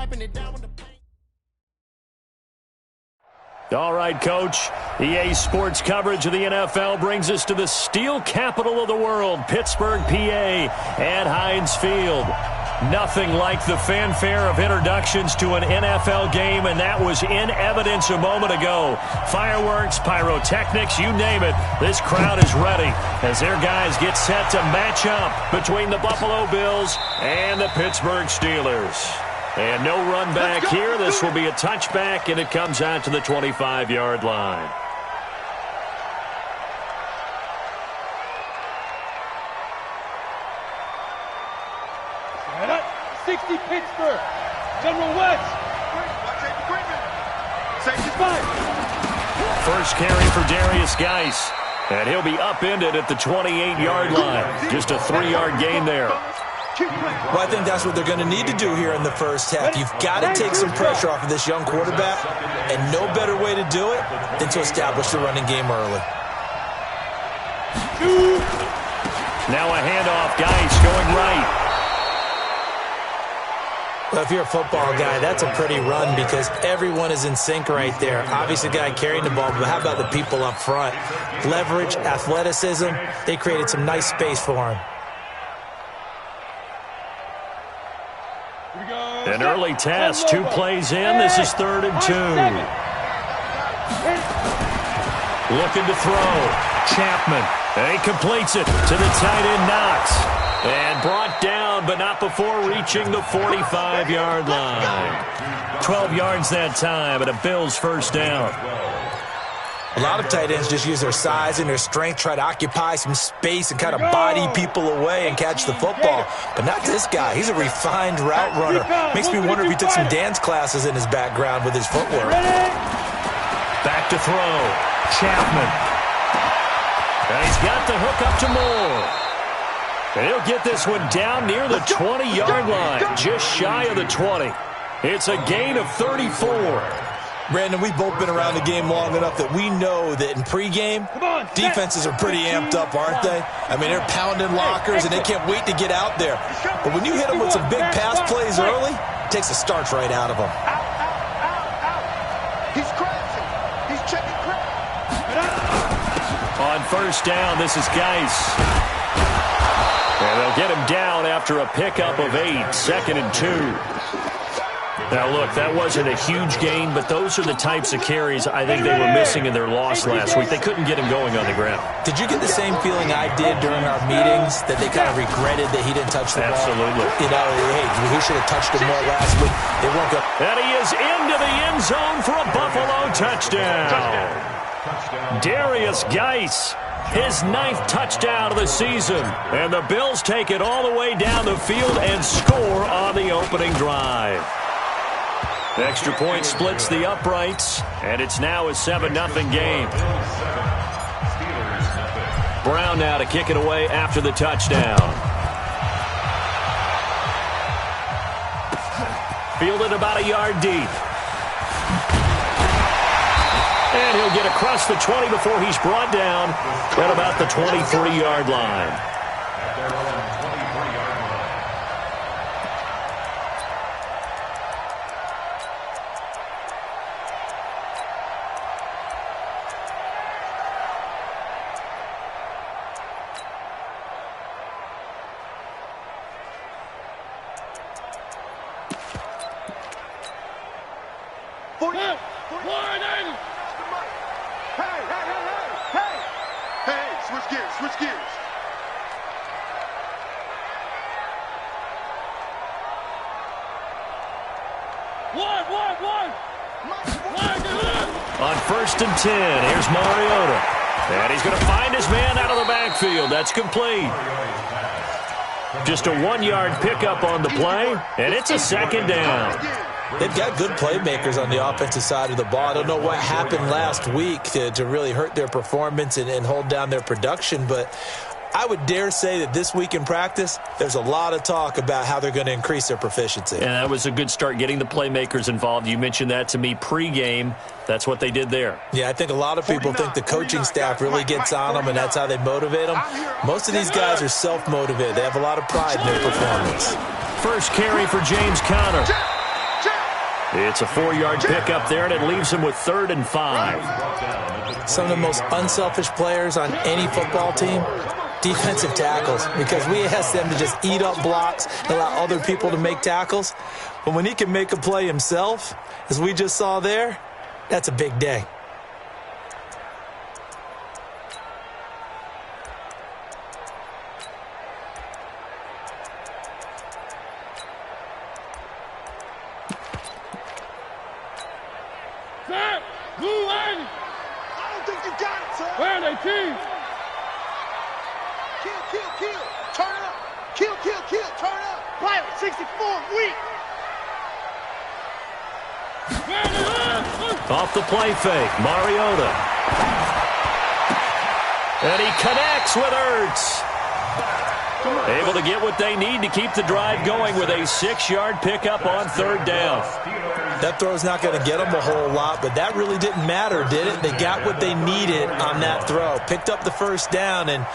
wiping it down with the paint. All right, Coach. EA Sports coverage of the NFL brings us to the steel capital of the world, Pittsburgh, PA, at Heinz Field. Nothing like the fanfare of introductions to an NFL game, and that was in evidence a moment ago. Fireworks, pyrotechnics, you name it. This crowd is ready as their guys get set to match up between the Buffalo Bills and the Pittsburgh Steelers. And no run back here. This will be a touchback, and it comes out to the 25-yard line. Set up. 60 Pittsburgh. General West. Safety 5. First carry for Darius Geis. And he'll be upended at the 28-yard line. Just a 3-yard gain there. Well, I think that's what they're going to need to do here in the first half. You've got to take some pressure off of this young quarterback, and no better way to do it than to establish the running game early. Now a handoff. Geis going right. Well, if you're a football guy, that's a pretty run because everyone is in sync right there. Obviously, the guy carrying the ball, but how about the people up front? Leverage, athleticism, they created some nice space for him. An early test, 2 plays in. This is 3rd and 2. Looking to throw. Chapman. And he completes it to the tight end, Knox. And brought down, but not before reaching the 45-yard line. 12 yards that time, and a Bills first down. A lot of tight ends just use their size and their strength, try to occupy some space and kind of body people away and catch the football. But not this guy. He's a refined route runner. Makes me wonder if he took some dance classes in his background with his footwork. Back to throw. Chapman. And he's got the hook up to Moore. And he'll get this one down near the 20-yard line, just shy of the 20. It's a gain of 34. Brandon, we've both been around the game long enough that we know that in pregame, defenses are pretty amped up, aren't they? I mean, they're pounding lockers, and they can't wait to get out there. But when you hit them with some big pass plays early, it takes the starch right out of them. He's crazy. He's checking crazy. On first down, this is Geis. And they'll get him down after a pickup of 8, 2nd and 2. Now, look, that wasn't a huge gain, but those are the types of carries I think they were missing in their loss last week. They couldn't get him going on the ground. Did you get the same feeling I did during our meetings, that they kind of regretted that he didn't touch the ball? Absolutely. You know, hey, he should have touched it more last week. They weren't good. And he is into the end zone for a Buffalo touchdown. Darius Geis, his 9th touchdown of the season. And the Bills take it all the way down the field and score on the opening drive. Extra point splits the uprights, and it's now a 7-0 game. Brown now to kick it away after the touchdown. Fielded about a yard deep. And he'll get across the 20 before he's brought down at about the 23-yard line. On 1st and 10, here's Mariota. And he's going to find his man out of the backfield. That's complete. Just a 1-yard pickup on the play, and it's a 2nd down. They've got good playmakers on the offensive side of the ball. I don't know what happened last week to really hurt their performance and hold down their production, but I would dare say that this week in practice, there's a lot of talk about how they're going to increase their proficiency. And that was a good start, getting the playmakers involved. You mentioned that to me pregame. That's what they did there. Yeah, I think a lot of people think the coaching staff really gets on them, and that's how they motivate them. Most of these guys are self-motivated. They have a lot of pride in their performance. First carry for James Conner. It's a 4-yard pickup there, and it leaves him with 3rd and 5. Some of the most unselfish players on any football team, defensive tackles, because we ask them to just eat up blocks and allow other people to make tackles. But when he can make a play himself, as we just saw there, that's a big day. Set! Blue line! I don't think you got it, sir. Where are they, team? Kill, kill, kill. Turn up. Kill, kill, kill. Turn up. Pilot 64, weak. Where are they? Off the play fake, Mariota. And he connects with Ertz. Able to get what they need to keep the drive going with a 6-yard pickup on 3rd down. That throw's not going to get them a whole lot, but that really didn't matter, did it? They got what they needed on that throw. Picked up the 1st down, and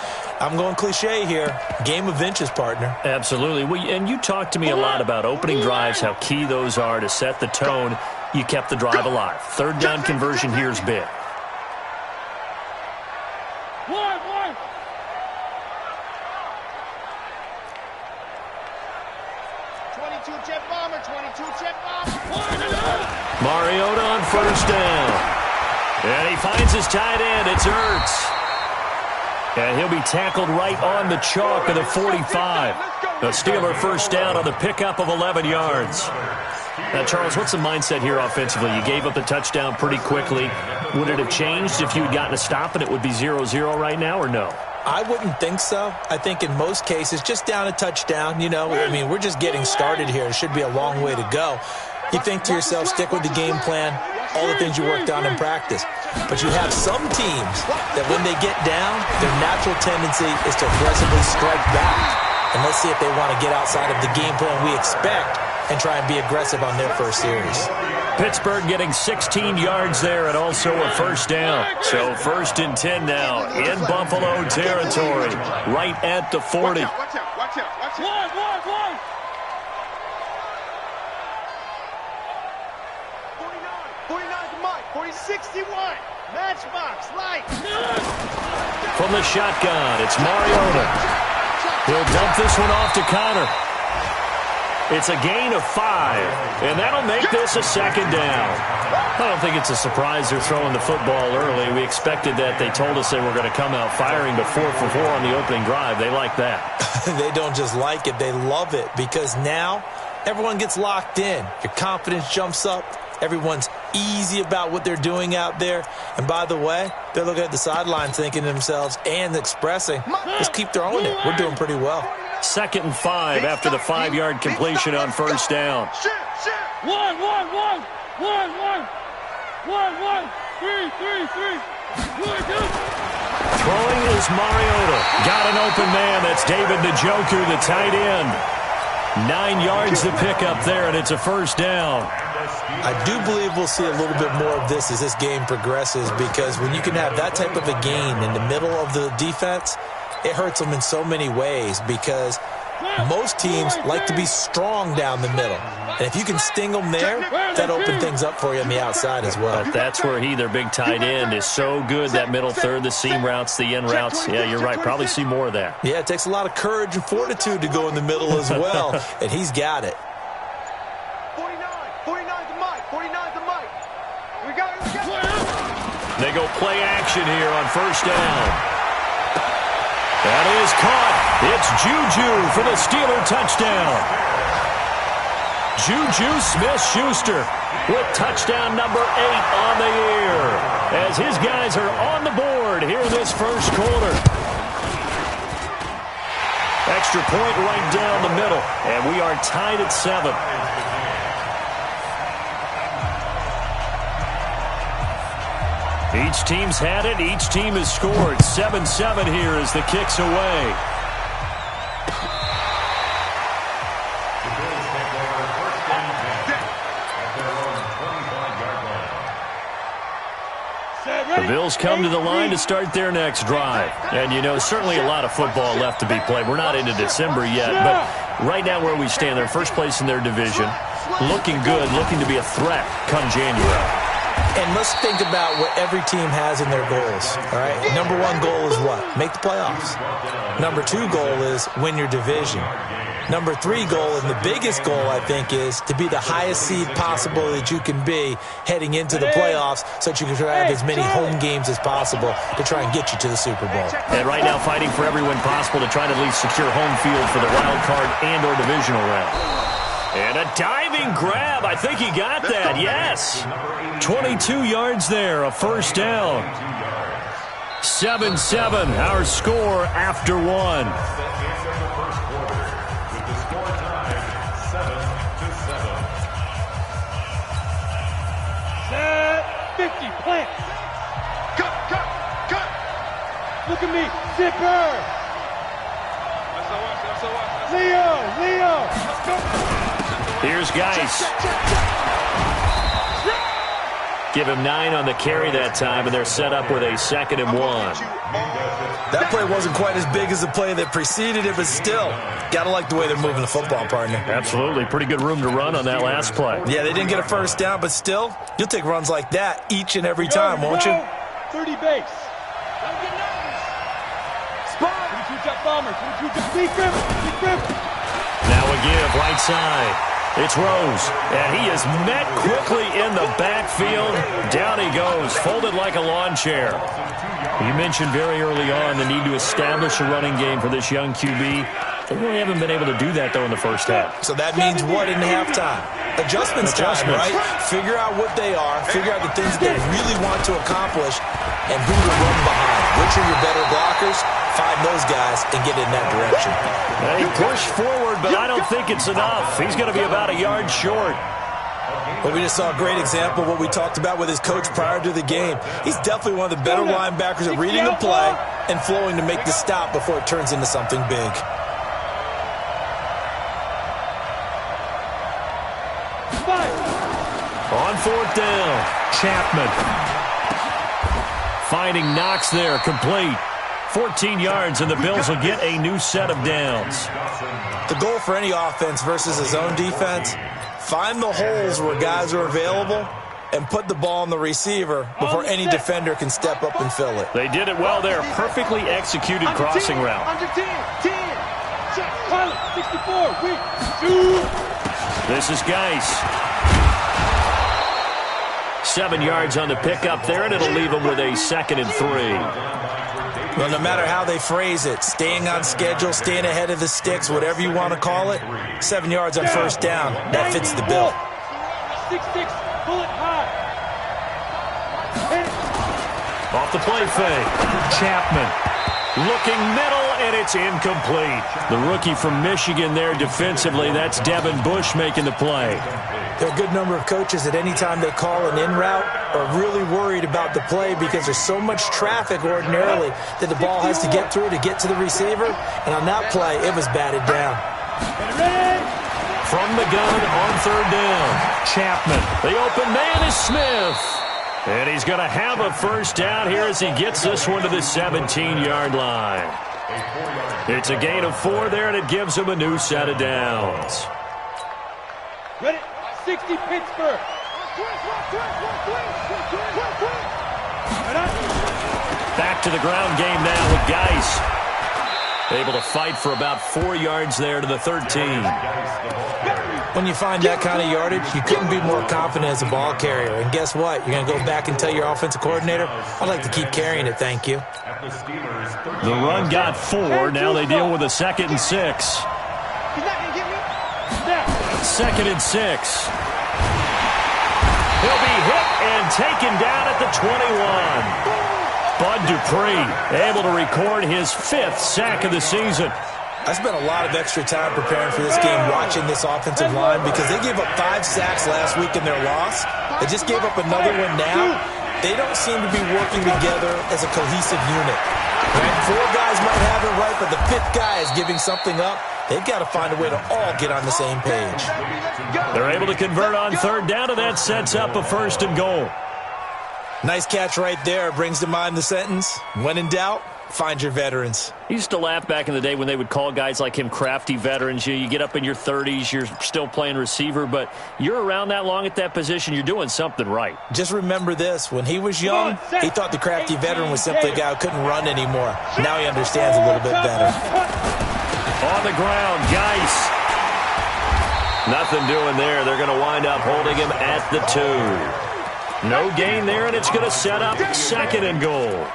I'm going cliche here. Game of inches, partner. Absolutely. And you talked to me a lot about opening drives, how key those are to set the tone. You kept the drive alive. 3rd down conversion here is big. One. 22 jet bomber, 22 jet bomber. Mariota on 1st down. And he finds his tight end. It's Ertz. And he'll be tackled right on the chalk of the 45. The Steeler 1st down on the pickup of 11 yards. Now, Charles, what's the mindset here offensively? You gave up the touchdown pretty quickly. Would it have changed if you had gotten a stop and it would be 0-0 right now, or no? I wouldn't think so. I think in most cases, just down a touchdown, we're just getting started here. It should be a long way to go. You think to yourself, stick with the game plan, all the things you worked on in practice. But you have some teams that when they get down, their natural tendency is to aggressively strike back. And let's see if they want to get outside of the game plan we expect and try and be aggressive on their first series. Pittsburgh getting 16 yards there and also a 1st down. So 1st and 10 now in Buffalo territory, right at the 40. Watch out. One. 49 to Mike. 40-61. Matchbox, light. From the shotgun, it's Mariota. He'll dump this one off to Connor. It's a gain of 5, and that'll make this a 2nd down. I don't think it's a surprise they're throwing the football early. We expected that. They told us they were going to come out firing to 4 for 4 on the opening drive. They like that. They don't just like it, they love it, because now everyone gets locked in. Your confidence jumps up. Everyone's easy about what they're doing out there. And by the way, they're looking at the sideline thinking to themselves and expressing, just keep throwing it. We're doing pretty well. 2nd and 5 after the 5-yard completion on 1st down. One. 3. Throwing is Mariota. Got an open man. That's David Njoku, the tight end. 9 yards to pick up there, and it's a 1st down. I do believe we'll see a little bit more of this as this game progresses, because when you can have that type of a gain in the middle of the defense, it hurts them in so many ways, because most teams like to be strong down the middle. And if you can sting them there, that opens things up for you on the outside as well. But that's where their big tight end, is so good, that middle third, the seam routes, the in routes. Yeah, you're right. Probably see more of that. Yeah, it takes a lot of courage and fortitude to go in the middle as well, and he's got it. 49 to Mike. 49 to Mike. We got it. They go play action here on 1st down. That is caught. It's Juju for the Steeler touchdown. Juju Smith-Schuster with touchdown number 8 on the year, as his guys are on the board here in this 1st quarter. Extra point right down the middle, and we are tied at 7. Each team's had it. Each team has scored. 7-7 here as the kick's away. The Bills come to the line to start their next drive. And, certainly a lot of football left to be played. We're not into December yet, but right now where we stand, they're first place in their division. looking good, looking to be a threat come January. And let's think about what every team has in their goals, all right? Number one goal is what? Make the playoffs. Number two goal is win your division. Number three goal, and the biggest goal, I think, is to be the highest seed possible that you can be heading into the playoffs so that you can try to have as many home games as possible to try and get you to the Super Bowl. And right now fighting for every win possible to try to at least secure home field for the wild card and or divisional round. And a diving grab. I think he got that. Yes. 22 yards there, a first down. 7-7, our score after one. 50, plant. Cut. Look at me, zipper. Leo. Here's Geis. Give him 9 on the carry that time, and they're set up with a 2nd and 1. That play wasn't quite as big as the play that preceded it, but still, got to like the way they're moving the football, partner. Absolutely. Pretty good room to run on that last play. Yeah, they didn't get a first down, but still, you'll take runs like that each and every time, won't you? 30 base. Spot. 22 jet bomber. 22 jet. Big grip. Now a give, right side. It's Rose, and he is met quickly in the backfield. Down he goes, folded like a lawn chair. You mentioned very early on the need to establish a running game for this young QB. They really haven't been able to do that, though, in the first half. So that means what in halftime? Adjustments time, right? Figure out what they are, figure out the things they really want to accomplish, and who to run behind. Which are your better blockers? Find those guys and get in that direction. They push forward, but I don't think it's enough. He's going to be about a yard short. Well, we just saw a great example of what we talked about with his coach prior to the game. He's definitely one of the better linebackers at reading the play and flowing to make the stop before it turns into something big. On 4th down, Chapman. Finding Knox there, complete. 14 yards, and the Bills will get a new set of downs. The goal for any offense versus his own defense, find the holes where guys are available and put the ball on the receiver before any defender can step up and fill it. They did it well there. Perfectly executed crossing route. Under 10. Pilot, 64, weak. This is Geis. 7 yards on the pickup there, and it'll leave him with a 2nd and 3. Well, no matter how they phrase it, staying on schedule, staying ahead of the sticks, whatever you want to call it, 7 yards on first down, that fits the bill. 6-6, bullet high. Off the play fake, Chapman. Looking middle, and it's incomplete. The rookie from Michigan there defensively, that's Devin Bush making the play. There are a good number of coaches that any time they call an in route are really worried about the play because there's so much traffic ordinarily that the ball has to get through to get to the receiver. And on that play, it was batted down. From the gun on 3rd down, Chapman. The open man is Smith. And he's going to have a first down here as he gets this one to the 17-yard line. It's a gain of 4 there, and it gives him a new set of downs. Ready? 60 Pittsburgh. Back to the ground game now with Geis. Able to fight for about 4 yards there to the 13. When you find that kind of yardage, you couldn't be more confident as a ball carrier. And guess what? You're going to go back and tell your offensive coordinator, I'd like to keep carrying it, thank you. The run got 4. Now they deal with a 2nd and 6. He's not going to get me. 2nd and 6. He'll be hit and taken down at the 21. Bud Dupree able to record his 5th sack of the season. I spent a lot of extra time preparing for this game watching this offensive line because they gave up 5 sacks last week in their loss. They just gave up another one now. They don't seem to be working together as a cohesive unit. Right? 4 guys might have it right, but the 5th guy is giving something up. They've got to find a way to all get on the same page. They're able to convert on 3rd down, and that sets up a 1st and goal. Nice catch right there. Brings to mind the sentence, when in doubt, find your veterans. I used to laugh back in the day when they would call guys like him crafty veterans. You get up in your 30s, you're still playing receiver, but you're around that long at that position, you're doing something right. Just remember this. When he was young, he thought the crafty veteran was simply a guy who couldn't run anymore. Now he understands a little bit better. On the ground, Geis. Nothing doing there. They're going to wind up holding him at the 2. No gain there, and it's going to set up 2nd and goal.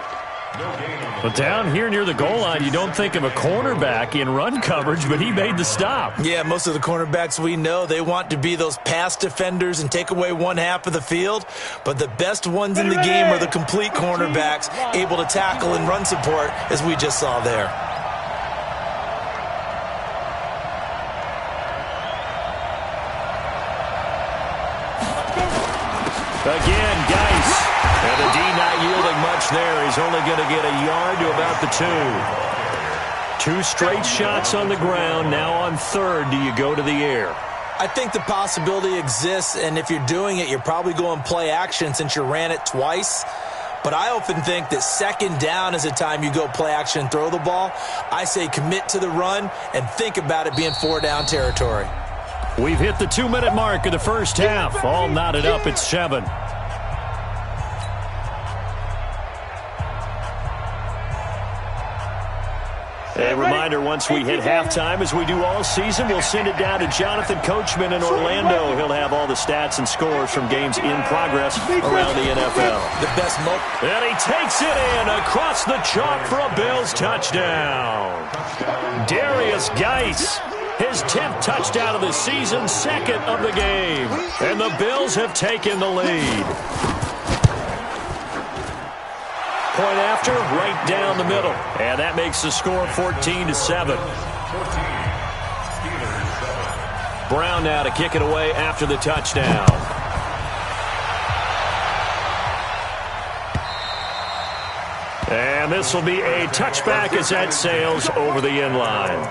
But down here near the goal line, you don't think of a cornerback in run coverage, but he made the stop. Yeah, most of the cornerbacks we know, they want to be those pass defenders and take away one half of the field. But the best ones in the game are the complete cornerbacks, able to tackle and run support, as we just saw there. Again, Geis. And the D not yielding much there. He's only going to get a yard to about the 2. 2 straight shots on the ground. Now on 3rd, do you go to the air? I think the possibility exists, and if you're doing it, you're probably going play action since you ran it twice. But I often think that 2nd down is the time you go play action and throw the ball. I say commit to the run and think about it being 4-down territory. We've hit the 2-minute mark of the first half. All knotted up at 7. A reminder, once we hit halftime, as we do all season, we'll send it down to Jonathan Coachman in Orlando. He'll have all the stats and scores from games in progress around the NFL. The best moment. And he takes it in across the chalk for a Bills touchdown. Darius Geis, his 10th touchdown of the season, 2nd of the game. And the Bills have taken the lead. Point after, right down the middle. And that makes the score 14-7. Brown now to kick it away after the touchdown. And this will be a touchback as that sails over the end line.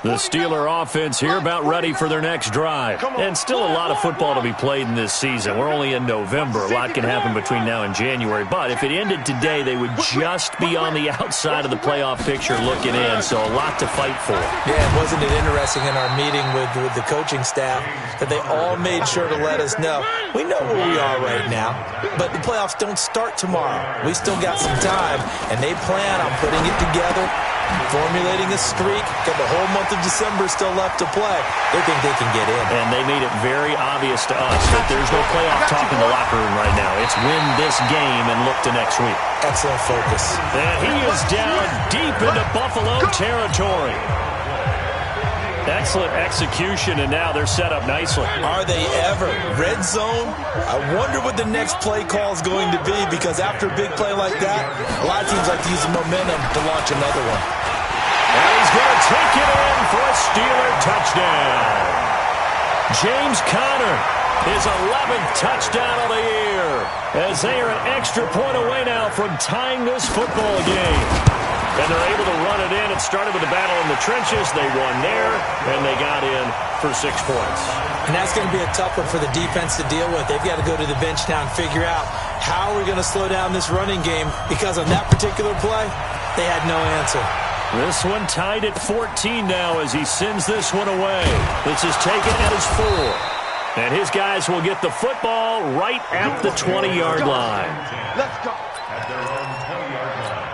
The Steeler offense here about ready for their next drive. And still a lot of football to be played in this season. We're only in November. A lot can happen between now and January. But if it ended today, they would just be on the outside of the playoff picture looking in. So a lot to fight for. Yeah, wasn't it interesting in our meeting with the coaching staff that they all made sure to let us know. We know where we are right now, but the playoffs don't start tomorrow. We still got some time, and they plan on putting it together, formulating a streak. Got the whole month of December still left to play. They think they can get in. And they made it very obvious to us that there's no playoff talk in the locker room right now. It's win this game and look to next week. Excellent focus. And he is down deep into Buffalo territory. Excellent execution, and now they're set up nicely. Are they ever? Red zone? I wonder what the next play call is going to be, because after a big play like that, a lot of teams like to use the momentum to launch another one. And he's going to take it in for a Steeler touchdown. James Conner, his 11th touchdown of the year, as they are an extra point away now from tying this football game. And they're able to run it in. It started with a battle in the trenches. They won there, and they got in for 6 points. And that's going to be a tough one for the defense to deal with. They've got to go to the bench now and figure out how we're going to slow down this running game, because on that particular play, they had no answer. This one tied at 14 now as he sends this one away. This is taken at his 4. And his guys will get the football right at the 20-yard line. Let's go. At their own 20-yard line.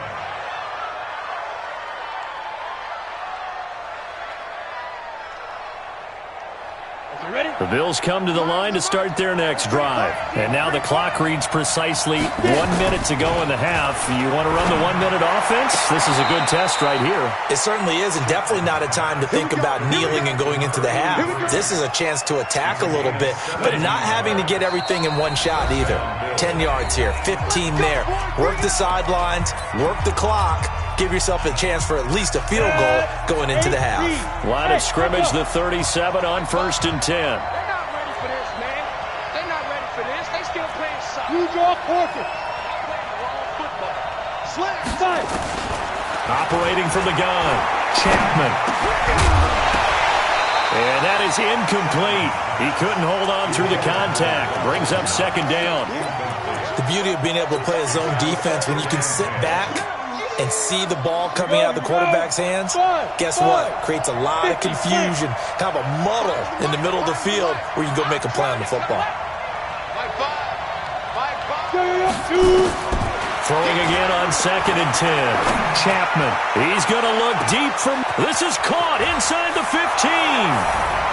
The Bills come to the line to start their next drive. And now the clock reads precisely 1 minute to go in the half. You want to run the 1 minute offense? This is a good test right here. It certainly is, and definitely not a time to think about kneeling and going into the half. This is a chance to attack a little bit, but not having to get everything in one shot either. 10 yards here, 15 there. Work the sidelines, work the clock. Give yourself a chance for at least a field goal going into the half. Line of scrimmage, the 37 on 1st and 10. They're not ready for this, man. They're not ready for this. They still playing soccer. You draw forfeit. They're playing the wrong football. Operating from the gun, Chapman. And that is incomplete. He couldn't hold on through the contact. Brings up second down. The beauty of being able to play a zone defense when you can sit back and see the ball coming out of the quarterback's hands, guess what? Creates a lot of confusion, kind of a muddle in the middle of the field where you can go make a play on the football. Throwing again on 2nd and 10. Chapman. He's going to look deep from... This is caught inside the 15.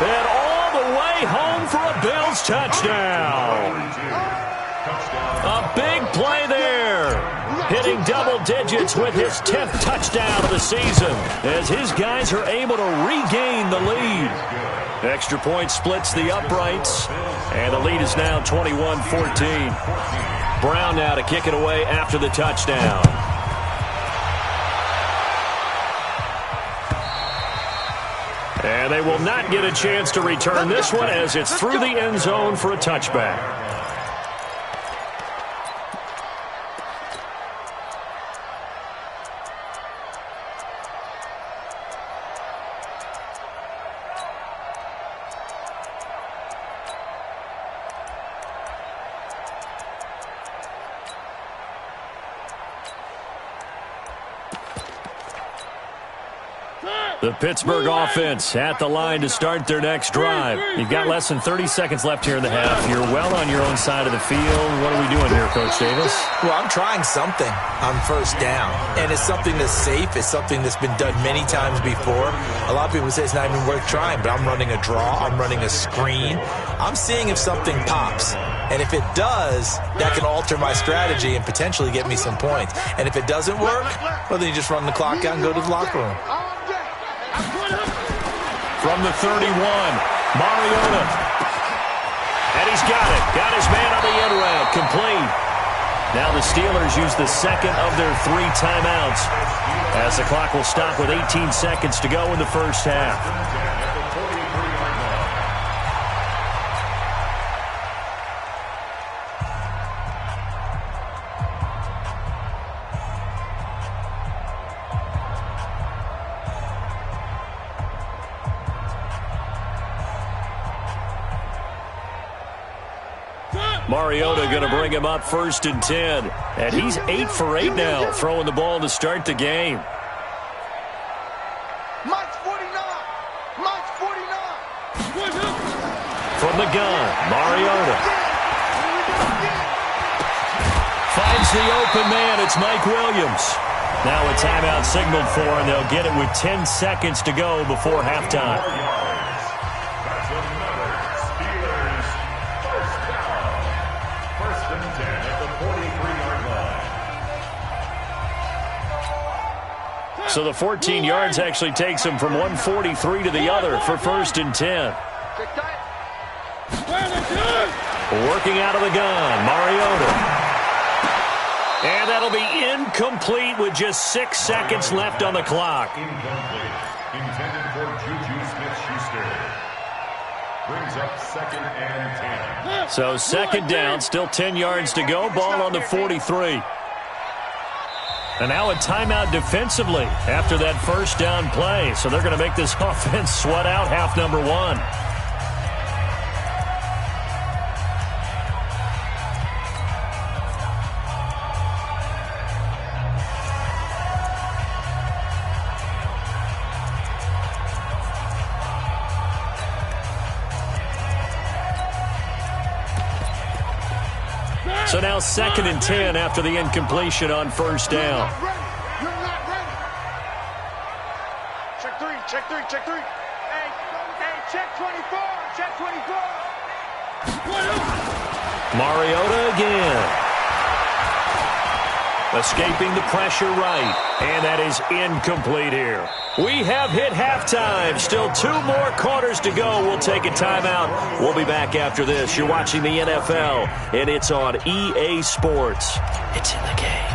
And all the way home for a Bills touchdown. A big play there. Hitting double digits with his 10th touchdown of the season as his guys are able to regain the lead. Extra point splits the uprights, and the lead is now 21-14. Brown now to kick it away after the touchdown. And they will not get a chance to return this one as it's through the end zone for a touchback. The Pittsburgh offense at the line to start their next drive. You've got less than 30 seconds left here in the half. You're well on your own side of the field. What are we doing here, Coach Davis? Well, I'm trying something on first down, and it's something that's safe. It's something that's been done many times before. A lot of people say it's not even worth trying, but I'm running a draw. I'm running a screen. I'm seeing if something pops. And if it does, that can alter my strategy and potentially get me some points. And if it doesn't work, well, then you just run the clock out and go to the locker room. From the 31, Mariota. And he's got it. Got his man on the end route. Complete. Now the Steelers use the second of their 3 timeouts as the clock will stop with 18 seconds to go in the first half. Mariota going to bring him up 1st and 10. And he's 8 for 8 now, throwing the ball to start the game. Mike's 49. Mike's 49. From the gun, Mariota. Finds the open man. It's Mike Williams. Now a timeout signaled for, and they'll get it with 10 seconds to go before halftime. So the 14 yards actually takes him from 143 to the other for 1st and 10. Working out of the gun, Mariota. And that'll be incomplete with just 6 seconds left on the clock. Intended for Juju Smith-Schuster. Brings up 2nd and 10. So 2nd down, still 10 yards to go. Ball on the 43. And now a timeout defensively after that first down play. So they're going to make this offense sweat out half number 1. So now 2nd and 10 after the incompletion on first down. You're not ready. Check 3, check 3, check 3. Hey, check 24, check 24. Mariota again. Escaping the pressure right. And that is incomplete here. We have hit halftime. Still 2 more quarters to go. We'll take a timeout. We'll be back after this. You're watching the NFL, and it's on EA Sports. It's in the game.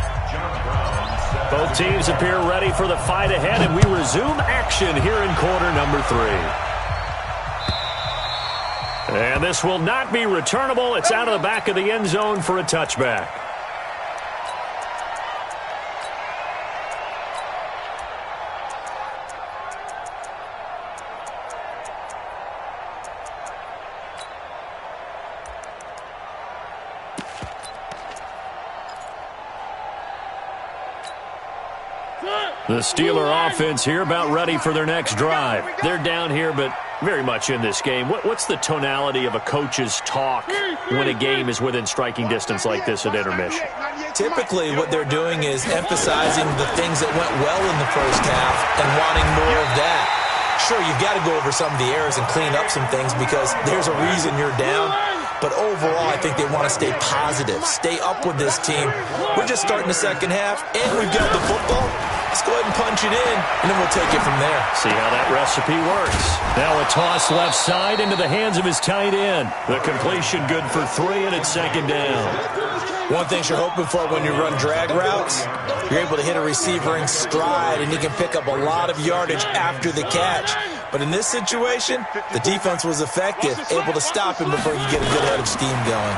Both teams appear ready for the fight ahead, and we resume action here in quarter number 3. And this will not be returnable. It's out of the back of the end zone for a touchback. The Steeler offense here about ready for their next drive. They're down here, but very much in this game. What's the tonality of a coach's talk when a game is within striking distance like this at intermission? Typically, what they're doing is emphasizing the things that went well in the first half and wanting more of that. Sure, you've got to go over some of the errors and clean up some things because there's a reason you're down. But overall, I think they want to stay positive, stay up with this team. We're just starting the second half, and we've got the football. Let's go ahead and punch it in, and then we'll take it from there. See how that recipe works. Now a toss left side into the hands of his tight end. The completion good for 3, and it's second down. One thing you're hoping for when you run drag routes, you're able to hit a receiver in stride, and you can pick up a lot of yardage after the catch. But in this situation, the defense was effective, able to stop him before you get a good head of steam going.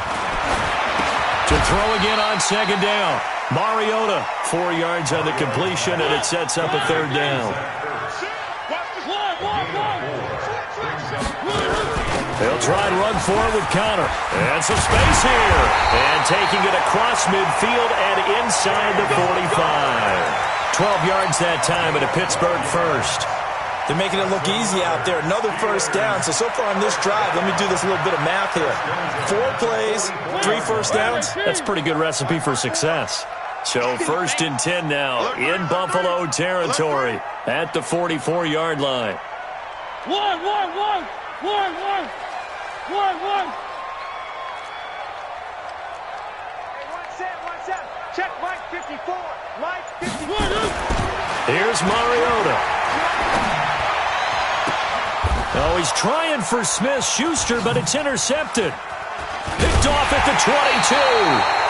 To throw again on second down. Mariota, 4 yards on the completion, and it sets up a third down. They'll try and run forward with Connor. And some space here. And taking it across midfield and inside the 45. 12 yards that time and a Pittsburgh first. They're making it look easy out there. Another first down. So far on this drive, let me do this little bit of math here. 4 plays, 3 first downs. That's a pretty good recipe for success. So 1st and 10 now in Buffalo territory at the 44-yard line. One. One set. Check Mike 54. Mike 54. Here's Mariota. Oh, he's trying for Smith-Schuster, but it's intercepted. Picked off at the 22.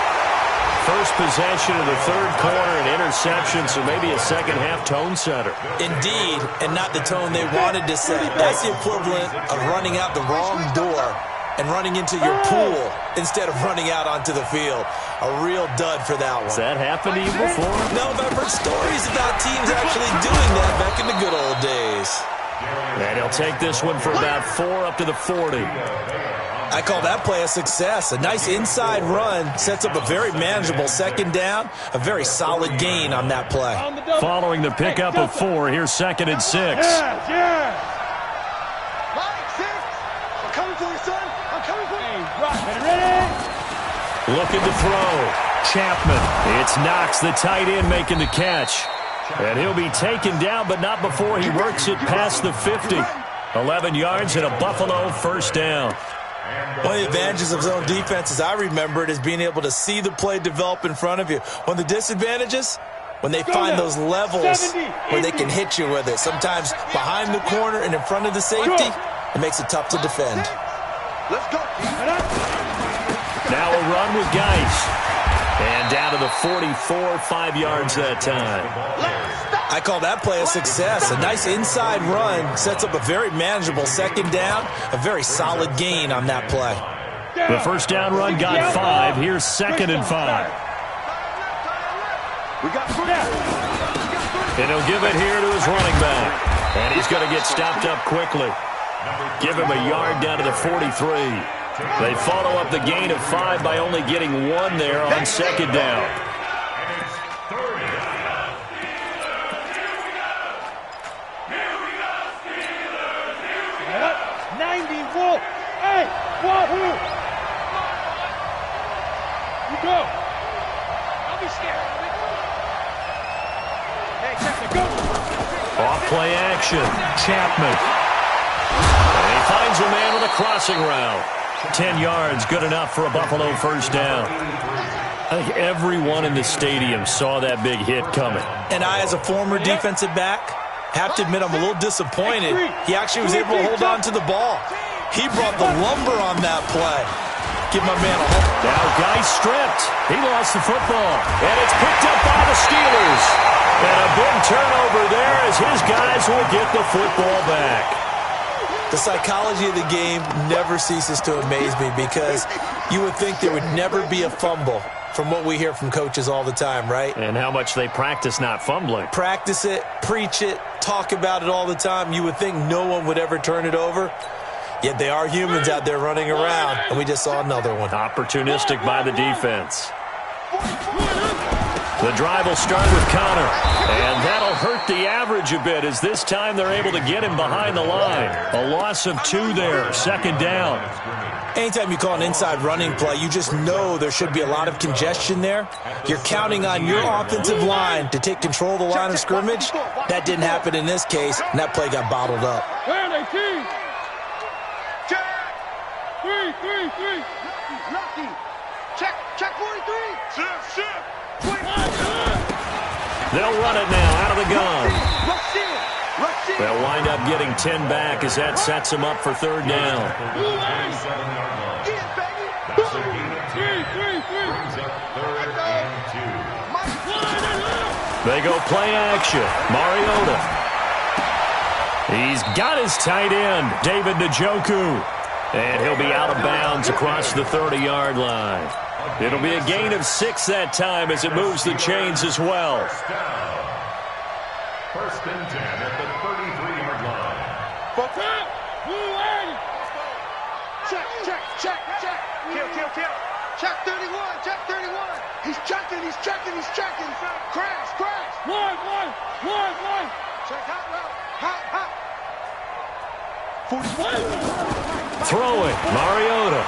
First possession of the third quarter, an interception, so maybe a second-half tone setter. Indeed, and not the tone they wanted to set. That's the equivalent of running out the wrong door and running into your pool instead of running out onto the field. A real dud for that one. Has that happened to you before? No, but I've heard stories about teams actually doing that back in the good old days. And he'll take this one for about 4 up to the 40. I call that play a success. A nice inside run sets up a very manageable second down. A very solid gain on that play. Following the pickup of 4, here's 2nd and 6. Yeah. Mike 6. I'm coming for you, son. I'm coming for you. Ready? Looking to throw. Chapman. It's Knox, the tight end, making the catch. And he'll be taken down, but not before he works it past the 50. 11 yards and a Buffalo first down. One of the advantages of zone defense, as I remember it, is being able to see the play develop in front of you. One of the disadvantages, when they find those levels where they can hit you with it. Sometimes behind the corner and in front of the safety, it makes it tough to defend. Let's go. Now a run with Geis. And down to the 44, 5 yards that time. I call that play a success. A nice inside run sets up a very manageable second down. A very solid gain on that play. The first down run got 5. Here's 2nd and 5. And he'll give it here to his running back. And he's going to get stopped up quickly. Give him a yard down to the 43. They follow up the gain of 5 by only getting 1 there on second down. Hey, Wahoo! You go. I'll be scared. Hey, Chapman, go. Off play action. Chapman. And he finds a man with a crossing route. 10 yards, good enough for a Buffalo first down. I think everyone in the stadium saw that big hit coming. And I, as a former defensive back, have to admit I'm a little disappointed. He actually was able to hold on to the ball. He brought the lumber on that play. Give my man a hold. Now Geis stripped. He lost the football. And it's picked up by the Steelers. And a big turnover there as his guys will get the football back. The psychology of the game never ceases to amaze me because you would think there would never be a fumble from what we hear from coaches all the time, right? And how much they practice not fumbling. Practice it, preach it, talk about it all the time. You would think no one would ever turn it over. Yet they are humans out there running around, and we just saw another one. Opportunistic by the defense. The drive will start with Connor, and that'll hurt the average a bit as this time they're able to get him behind the line. A loss of 2 there, 2nd down. Anytime you call an inside running play, you just know there should be a lot of congestion there. You're counting on your offensive line to take control of the line of scrimmage. That didn't happen in this case, and that play got bottled up. Where are they, team? Check. 3. Lucky. Check 43. Shift. They'll run it now out of the gun. Rush in. They'll wind up getting 10 back as that sets them up for 3rd down. Get it, baby. That's a gain of 10. 3. Brings up 3rd and 2. They go play action. Mariota. He's got his tight end, David Njoku. And he'll be out of bounds across the 30-yard line. It'll be a gain of 6 that time as it moves the chains as well. First and 10 at the 33-yard line. Check. Kill. Check 31. He's checking. Crash. One. Check hot. 41. Throwing, Mariota.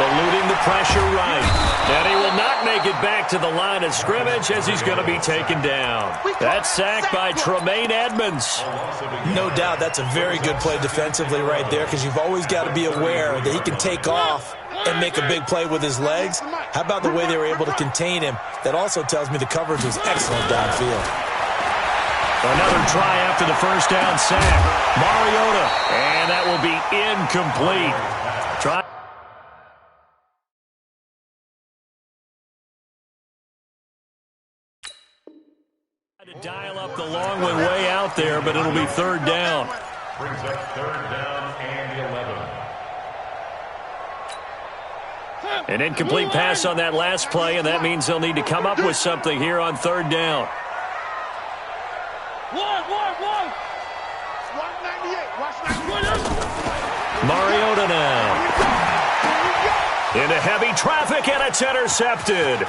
Eluding the pressure right. And he will not make it back to the line of scrimmage as he's going to be taken down. That sack by Tremaine Edmonds. No doubt that's a very good play defensively right there because you've always got to be aware that he can take off and make a big play with his legs. How about the way they were able to contain him? That also tells me the coverage was excellent downfield. Another try after the first down sack. Mariota. And that will be incomplete. Try. To dial up the long one way out there, but it'll be 3rd down. Brings up 3rd down and 11. An incomplete pass on that last play, and that means they'll need to come up with something here on 3rd down. 198. Watch 98. Mariota now. Into heavy traffic, and it's intercepted.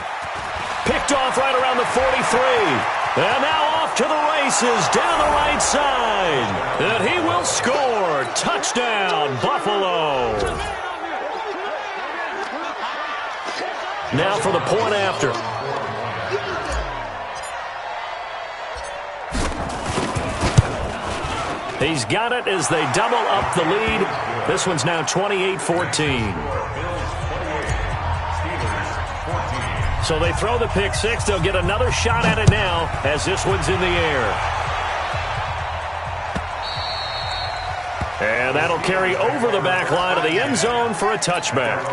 Picked off right around the 43. And now off to the races down the right side. And he will score. Touchdown, Buffalo. Now for the point after. He's got it as they double up the lead. This one's now 28-14. So they throw the pick 6. They'll get another shot at it now as this one's in the air. And that'll carry over the back line of the end zone for a touchback.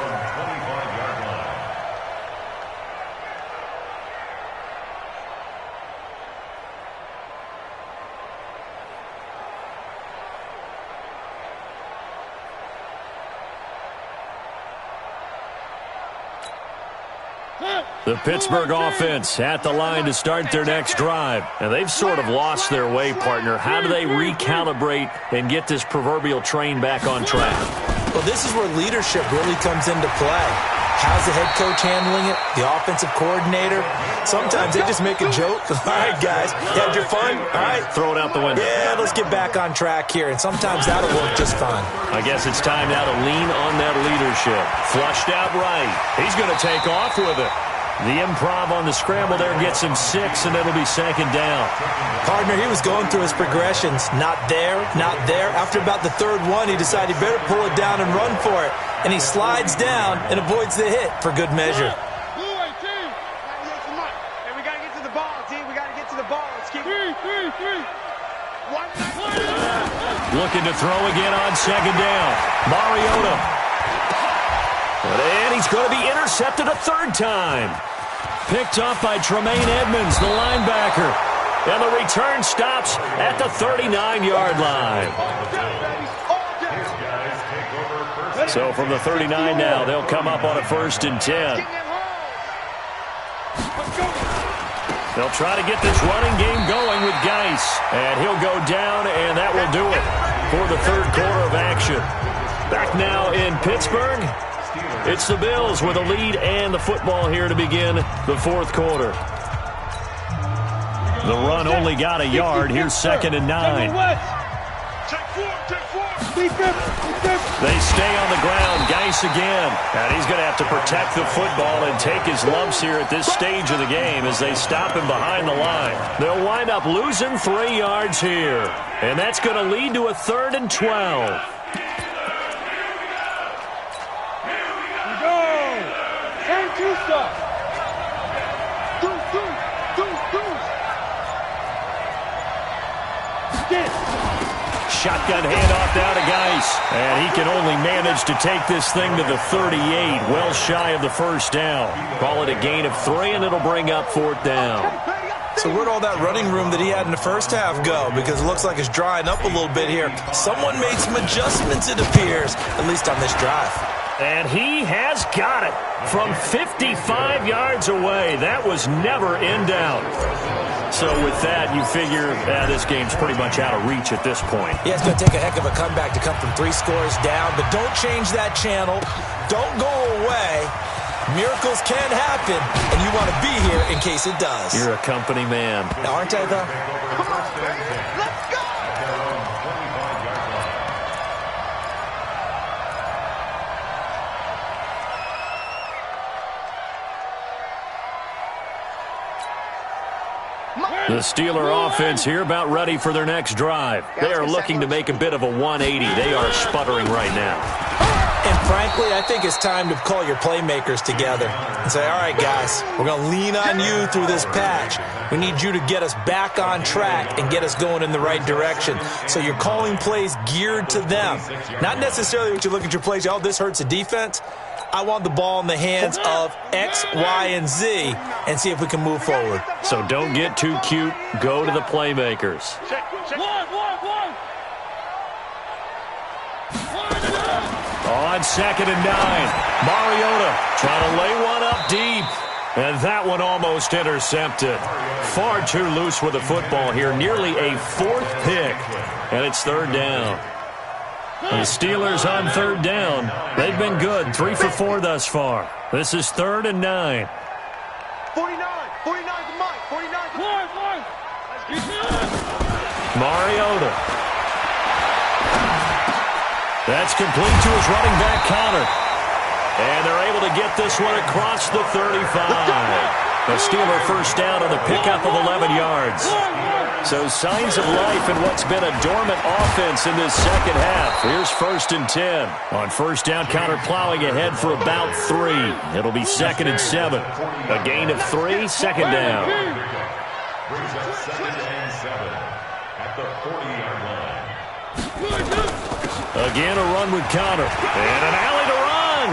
The Pittsburgh offense at the line to start their next drive. And they've sort of lost their way, partner. How do they recalibrate and get this proverbial train back on track? Well, this is where leadership really comes into play. How's the head coach handling it? The offensive coordinator? Sometimes they just make a joke. All right, guys, you had your fun? All right. Throw it out the window. Yeah, let's get back on track here. And sometimes that'll work just fine. I guess it's time now to lean on that leadership. Flushed out right. He's going to take off with it. The improv on the scramble there gets him 6, and it'll be 2nd down. Partner, he was going through his progressions. Not there, not there. After about the 3rd one, he decided he better pull it down and run for it. And he slides down and avoids the hit for good measure. Hey, we got to get to the ball, team. We got to get to the ball. Let's keep it. 3. Looking to throw again on 2nd down. Mariota. And he's going to be intercepted a 3rd time. Picked off by Tremaine Edmonds, the linebacker. And the return stops at the 39-yard line. So from the 39 now, they'll come up on a 1st and 10. They'll try to get this running game going with Geis. And he'll go down, and that will do it for the 3rd quarter of action. Back now in Pittsburgh. It's the Bills with a lead and the football here to begin the 4th quarter. The run only got a yard. Here's 2nd and 9. They stay on the ground. Geis again. And he's going to have to protect the football and take his lumps here at this stage of the game as they stop him behind the line. They'll wind up losing 3 yards here. And that's going to lead to a 3rd and 12. Shotgun handoff down to Geis. And he can only manage to take this thing to the 38, well shy of the first down. Call it a gain of 3, and it'll bring up 4th down. So where'd all that running room that he had in the first half go? Because it looks like it's drying up a little bit here. Someone made some adjustments, it appears, at least on this drive. And he has got it from 55 yards away. That was never in doubt. So with that, you figure this game's pretty much out of reach at this point. Yeah, it's going to take a heck of a comeback to come from 3 scores down, but don't change that channel. Don't go away. Miracles can happen, and you want to be here in case it does. You're a company man. Aren't I, though? Come on, baby. Let's go. The Steeler offense here about ready for their next drive. They are looking to make a bit of a 180. They are sputtering right now. And frankly, I think it's time to call your playmakers together and say, all right, guys, we're going to lean on you through this patch. We need you to get us back on track and get us going in the right direction. So you're calling plays geared to them. Not necessarily what you look at your plays, oh, this hurts the defense. I want the ball in the hands of X, Y, and Z and see if we can move forward. So don't get too cute. Go to the playmakers. On 2nd and 9, Mariota trying to lay one up deep. And that one almost intercepted. Far too loose with the football here. Nearly a 4th pick. And it's 3rd down. The Steelers on 3rd down. They've been good. 3 for 4 thus far. This is 3rd and 9. 49 to Mike. 49 to Mike. Mariota. That's complete to his running back, Connor. And they're able to get this one across the 35. The Steeler first down on the pickup of 11 yards. So signs of life in what's been a dormant offense in this second half. Here's 1st and 10. On first down, Connor plowing ahead for about 3. It'll be 2nd and 7. A gain of 3, 2nd down. Brings up 2nd and 7 at the 40-yard line. Again, a run with Connor. And an alley to run.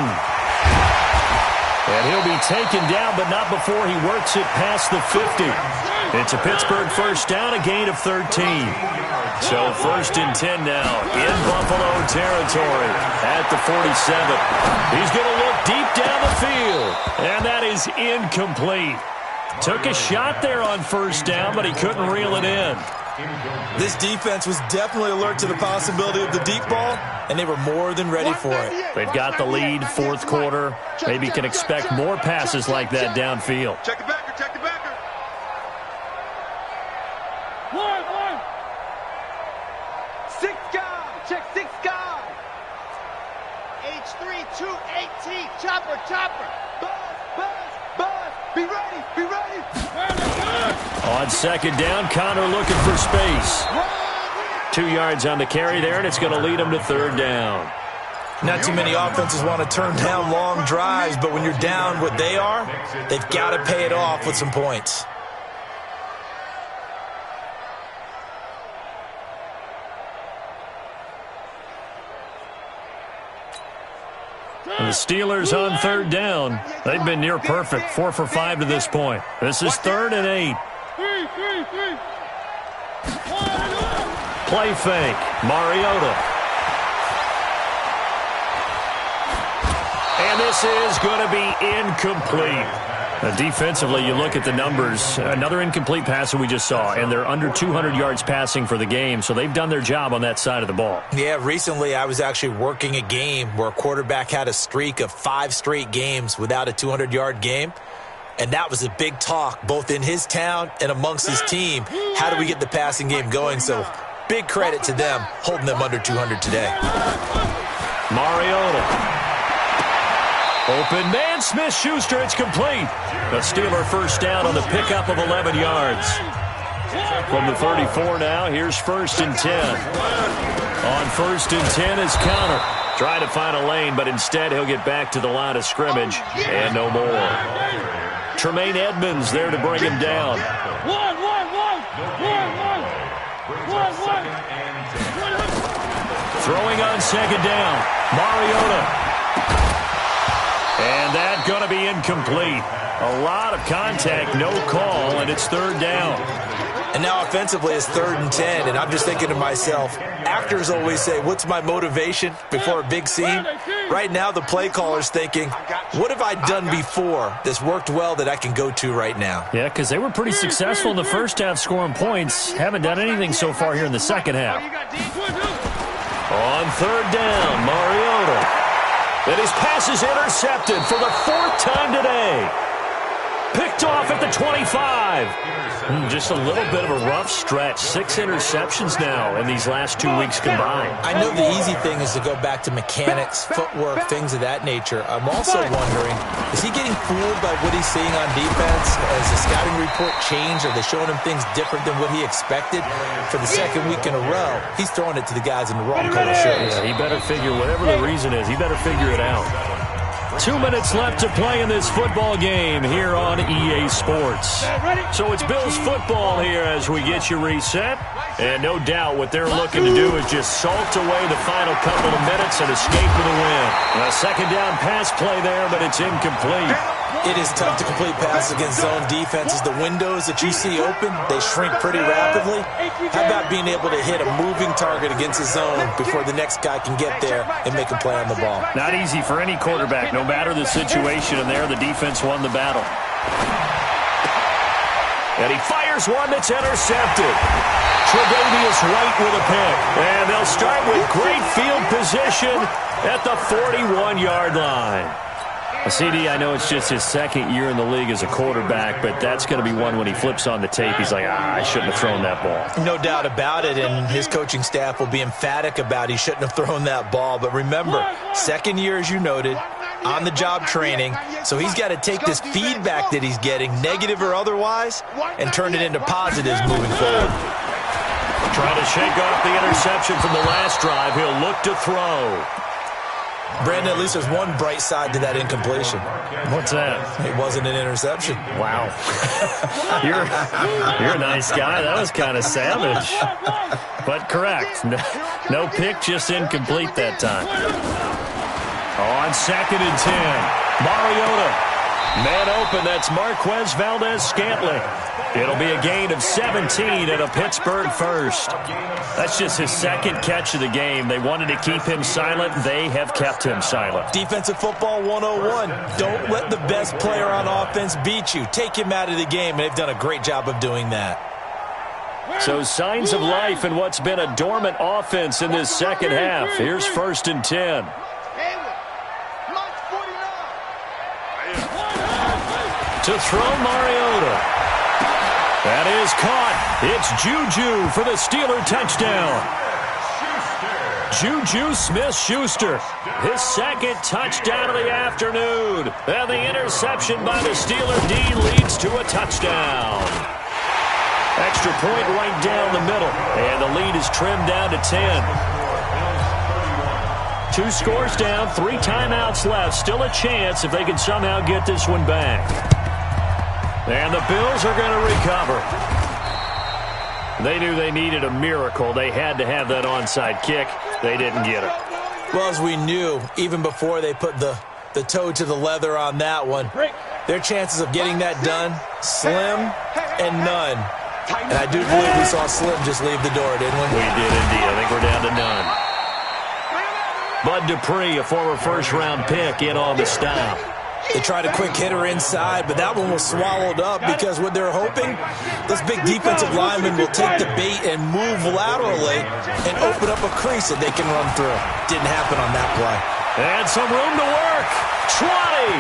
And he'll be taken down, but not before he works it past the 50. It's a Pittsburgh first down, a gain of 13. So 1st and 10 now in Buffalo territory at the 47. He's going to look deep down the field, and that is incomplete. Took a shot there on 1st down, but he couldn't reel it in. This defense was definitely alert to the possibility of the deep ball, and they were more than ready for it. They've got the lead, 4th quarter. Maybe can expect more passes like that downfield. Check the backer, check the backer. One. 6 guys, check 6 guys. H3-2-8-T, chopper. Buzz, be ready. On 2nd down, Connor looking for space. 2 yards on the carry there, and it's going to lead him to 3rd down. Not too many offenses want to turn down long drives, but when you're down what they are, they've got to pay it off with some points. The Steelers on 3rd down. They've been near perfect, 4 for 5 to this point. This is 3rd and 8. Play fake. Mariota. And this is going to be incomplete. Defensively, you look at the numbers. Another incomplete pass that we just saw, and they're under 200 yards passing for the game, so they've done their job on that side of the ball. Yeah, recently I was actually working a game where a quarterback had a streak of 5 straight games without a 200-yard game. And that was a big talk, both in his town and amongst his team. How do we get the passing game going? So big credit to them, holding them under 200 today. Mariota. Open man, Smith-Schuster, it's complete. A Steeler first down on the pickup of 11 yards. From the 34 now, here's 1st and 10. On 1st and 10 is Connor. Trying to find a lane, but instead he'll get back to the line of scrimmage and no more. Tremaine Edmonds there to bring him down. Throwing on 2nd down, Mariota. And that's going to be incomplete. A lot of contact, no call, and it's 3rd down. And now offensively it's 3rd and 10, and I'm just thinking to myself, actors always say, what's my motivation before a big scene? Right now the play caller's thinking, what have I done before that's worked well that I can go to right now? Yeah, because they were pretty successful in the first half scoring points. Haven't done anything so far here in the second half. On 3rd down, Mariota. And his pass is intercepted for the 4th time today. Picked off at the 25. Just a little bit of a rough stretch. 6 interceptions now in these last 2 weeks combined. I know the easy thing is to go back to mechanics, footwork, things of that nature. I'm also wondering, is he getting fooled by what he's seeing on defense? Has the scouting report changed? Are they showing him things different than what he expected? For the 2nd week in a row, he's throwing it to the guys in the wrong color shirts. Yeah, he better figure, whatever the reason is, he better figure it out. 2 minutes left to play in this football game here on EA Sports. So it's Bills football here as we get you reset. And no doubt what they're looking to do is just salt away the final couple of minutes and escape with a win. A 2nd down pass play there, but it's incomplete. It is tough to complete passes against zone defenses. The windows that you see open, they shrink pretty rapidly. How about being able to hit a moving target against a zone before the next guy can get there and make a play on the ball? Not easy for any quarterback, no matter the situation, and there the defense won the battle. And he fires one that's intercepted. Tre'Davious White with a pick. And they'll start with great field position at the 41-yard line. CD, I know it's just his 2nd year in the league as a quarterback, but that's going to be one when he flips on the tape. He's like, I shouldn't have thrown that ball. No doubt about it, and his coaching staff will be emphatic about he shouldn't have thrown that ball. But remember, 2nd year, as you noted, on-the-job training, so he's got to take this feedback that he's getting, negative or otherwise, and turn it into positives moving forward. Trying to shake off the interception from the last drive. He'll look to throw. Brandon, at least there's one bright side to that incompletion. What's that? It wasn't an interception. Wow. You're a nice guy. That was kind of savage. But correct. No pick, just incomplete that time. On 2nd and 10, Mariota. Man open, that's Marquez Valdez-Scantling. It'll be a gain of 17 and a Pittsburgh first. That's just his 2nd catch of the game. They wanted to keep him silent. They have kept him silent. Defensive football 101. Don't let the best player on offense beat you. Take him out of the game, and they've done a great job of doing that. So signs of life in what's been a dormant offense in this 2nd half. Here's 1st and 10. To throw Mariota. That is caught. It's Juju for the Steeler touchdown. Juju Smith-Schuster, his 2nd touchdown of the afternoon. And the interception by the Steeler D leads to a touchdown. Extra point right down the middle. And the lead is trimmed down to 10. 2 scores down, 3 timeouts left. Still a chance if they can somehow get this one back. And the Bills are going to recover. They knew they needed a miracle. They had to have that onside kick. They didn't get it. Well, as we knew, even before they put the toe to the leather on that one, their chances of getting that done, slim and none. And I do believe we saw Slim just leave the door, didn't we? We did indeed. I think we're down to none. Bud Dupree, a former first-round pick, in on the stop. They tried a quick hitter inside, but that one was swallowed up because what they're hoping, this big defensive lineman will take the bait and move laterally and open up a crease that they can run through. Didn't happen on that play. And some room to work. Trotty.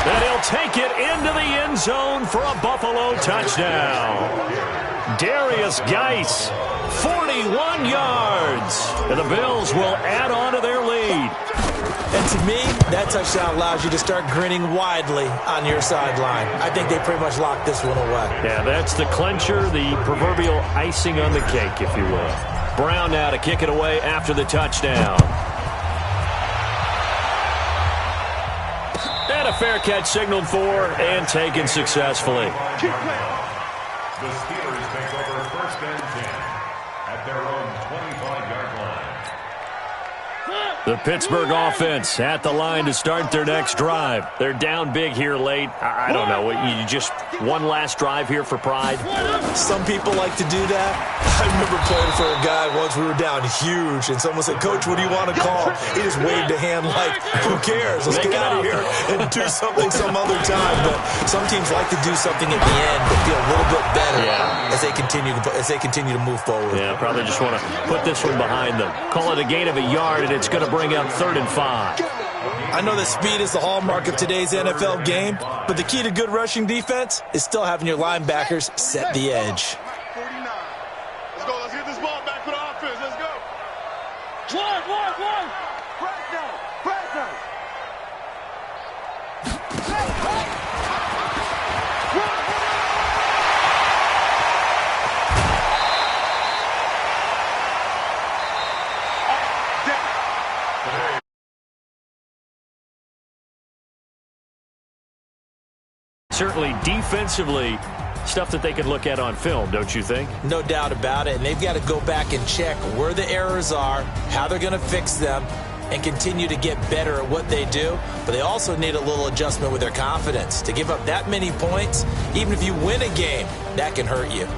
And he'll take it into the end zone for a Buffalo touchdown. Darius Geis, 41 yards. And the Bills will add on to their lead. And to me, that touchdown allows you to start grinning widely on your sideline. I think they pretty much locked this one away. Yeah, that's the clincher, the proverbial icing on the cake, if you will. Brown now to kick it away after the touchdown. And a fair catch signaled for and taken successfully. The Steelers take over first and 10 at their own 25-yard line. The Pittsburgh offense at the line to start their next drive. They're down big here late. I don't know. You just one last drive here for pride? Some people like to do that. I remember playing for a guy once. We were down huge, and someone said, "Coach, what do you want to call?" He just waved a hand like, "Who cares? Let's get out of here and do something some other time." But some teams like to do something at the end that feel a little bit better as they continue to move forward. Yeah, probably just want to put this one behind them. Call it a gain of a yard, and it's going to bring up 3rd and 5. I know that speed is the hallmark of today's NFL game, but the key to good rushing defense is still having your linebackers set the edge. 49. Let's go. Let's get this ball back for the offense. Let's go. One. Crack down. Certainly defensively, stuff that they can look at on film, don't you think? No doubt about it, and they've got to go back and check where the errors are, how they're going to fix them, and continue to get better at what they do. But they also need a little adjustment with their confidence. To give up that many points, even if you win a game, that can hurt you.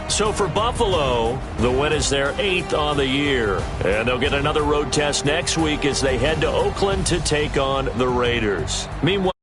So for Buffalo, the win is their 8th on the year. And they'll get another road test next week as they head to Oakland to take on the Raiders. Meanwhile,